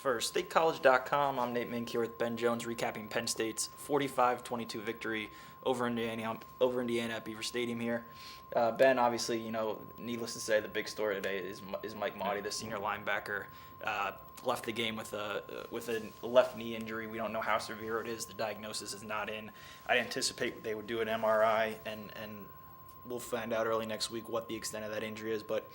For StateCollege.com, I'm Nate Mink here with Ben Jones, recapping Penn State's 45-22 victory over Indiana at Beaver Stadium here. Ben, obviously, needless to say, the big story today is Mike Motti, the senior linebacker. Left the game with a left knee injury. We don't know how severe it is. The diagnosis is not in. I anticipate they would do an MRI, and we'll find out early next week what the extent of that injury is. But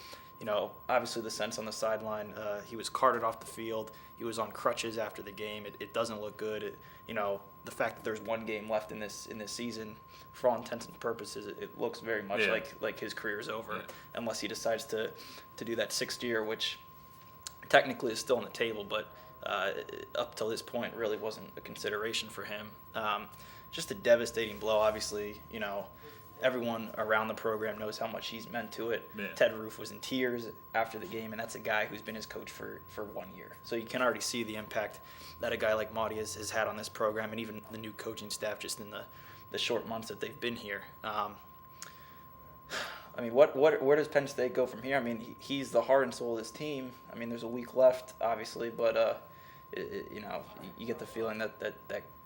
obviously the sense on the sideline, he was carted off the field. He was on crutches after the game. It doesn't look good. The fact that there's one game left in this season, for all intents and purposes, it looks very much like his career's over, unless he decides to do that sixth year, which technically is still on the table, but up till this point really wasn't a consideration for him. Just a devastating blow. Obviously, everyone around the program knows how much he's meant to it. Yeah. Ted Roof was in tears after the game, and that's a guy who's been his coach for 1 year. So you can already see the impact that a guy like Motti has had on this program, and even the new coaching staff just in the short months that they've been here. Where does Penn State go from here? He's the heart and soul of this team. There's a week left, obviously, but you get the feeling that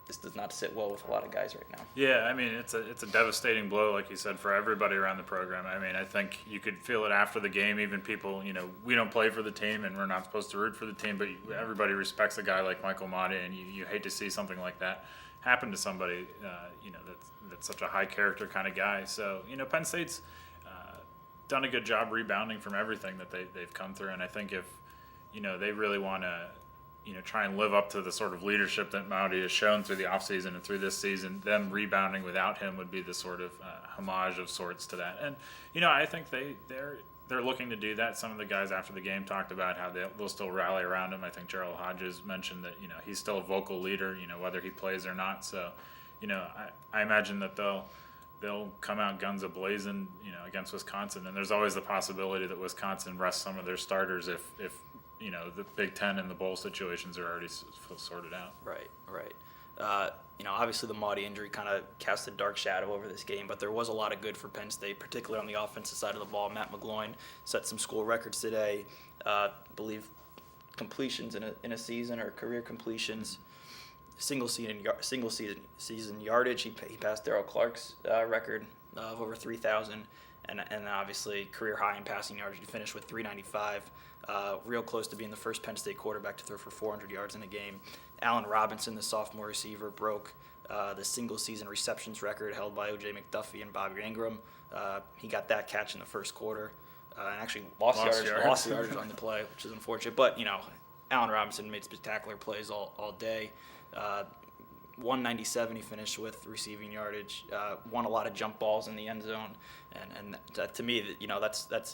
this does not sit well with a lot of guys right now. Yeah, it's a devastating blow, like you said, for everybody around the program. I think you could feel it after the game. Even people, we don't play for the team and we're not supposed to root for the team, but everybody respects a guy like Michael Motti, and you hate to see something like that happen to somebody, that's such a high character kind of guy. So, Penn State's done a good job rebounding from everything that they've come through, and I think if, they really want to try and live up to the sort of leadership that Motti has shown through the offseason and through this season, them rebounding without him would be the sort of homage of sorts to that. And, I think they're looking to do that. Some of the guys after the game talked about how they'll still rally around him. I think Gerald Hodges mentioned that, he's still a vocal leader, whether he plays or not. So, I imagine that they'll come out guns a-blazing, against Wisconsin. And there's always the possibility that Wisconsin rests some of their starters if the Big Ten and the bowl situations are already sorted out. Right. Obviously the Motti injury kind of cast a dark shadow over this game, but there was a lot of good for Penn State, particularly on the offensive side of the ball. Matt McGloin set some school records today. Believe completions in a season, or career completions, single season yardage. He passed Darrell Clark's record of over 3,000, and obviously career high in passing yards. He finished with 395. Real close to being the first Penn State quarterback to throw for 400 yards in a game. Allen Robinson, the sophomore receiver, broke the single-season receptions record held by O.J. McDuffie and Bobby Ingram. He got that catch in the first quarter, and actually lost yardage on the play, which is unfortunate. But, Allen Robinson made spectacular plays all day. 197 he finished with receiving yardage, won a lot of jump balls in the end zone, and to me,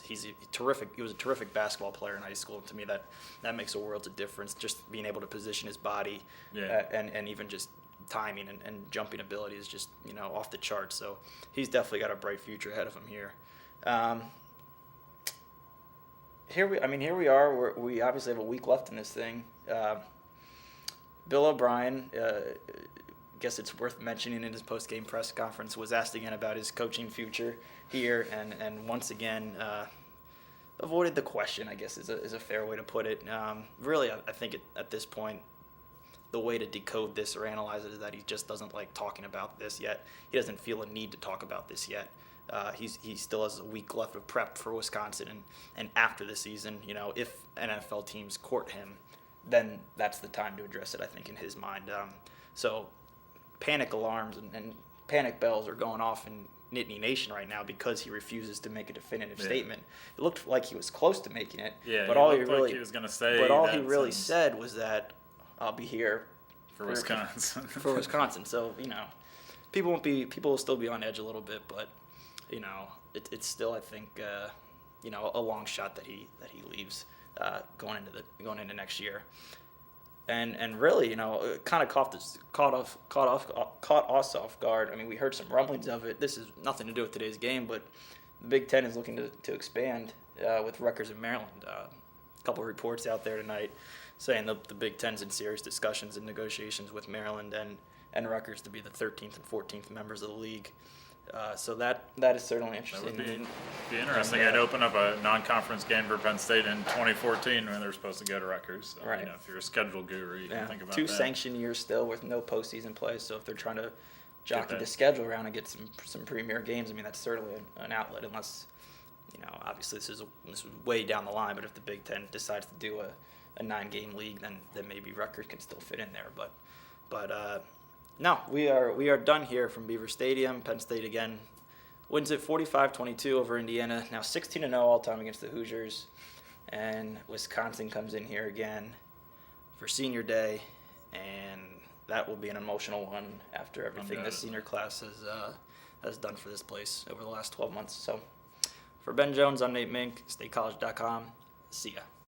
he's a terrific. He was a terrific basketball player in high school. To me, that makes a world of difference. Just being able to position his body, and even just timing and jumping ability is just off the charts. So he's definitely got a bright future ahead of him here. Here we are. We obviously have a week left in this thing. Bill O'Brien, guess it's worth mentioning in his post-game press conference, was asked again about his coaching future here, and once again avoided the question, I guess is a fair way to put it. Really, I think at this point, the way to decode this or analyze it is that he just doesn't like talking about this yet. He doesn't feel a need to talk about this yet. He still has a week left of prep for Wisconsin, and after the season, if NFL teams court him, then that's the time to address it, I think, in his mind. So panic alarms and panic bells are going off in Nittany Nation right now because he refuses to make a definitive statement. It looked like he was close to making it, but all he was going to say. But all he really said was that I'll be here for Wisconsin. For Wisconsin. So people will still be on edge a little bit, but it's still, I think, a long shot that he leaves. Going into next year, and really, kind of caught us off guard. We heard some rumblings of it. This is nothing to do with today's game, but the Big Ten is looking to expand with Rutgers in Maryland. A couple of reports out there tonight saying the Big Ten's in serious discussions and negotiations with Maryland and Rutgers to be the 13th and 14th members of the league. So that is certainly That interesting. would be interesting. I'd open up a non-conference game for Penn State in 2014 when they're supposed to go to Rutgers. So, Right. if you're a schedule guru, you can think about 2 that. sanction years still with no postseason play. So if they're trying to jockey that. the schedule around and get some premier games, I mean that's certainly an outlet. Unless, obviously this is way down the line. But if the Big Ten decides to do a 9-game league, then maybe Rutgers can still fit in there. But no, we are done here from Beaver Stadium. Penn State again wins it 45-22 over Indiana. Now 16-0 all time against the Hoosiers, and Wisconsin comes in here again for senior day, and that will be an emotional one after everything this senior class has done for this place over the last 12 months. So for Ben Jones, I'm Nate Mink, statecollege.com. See ya.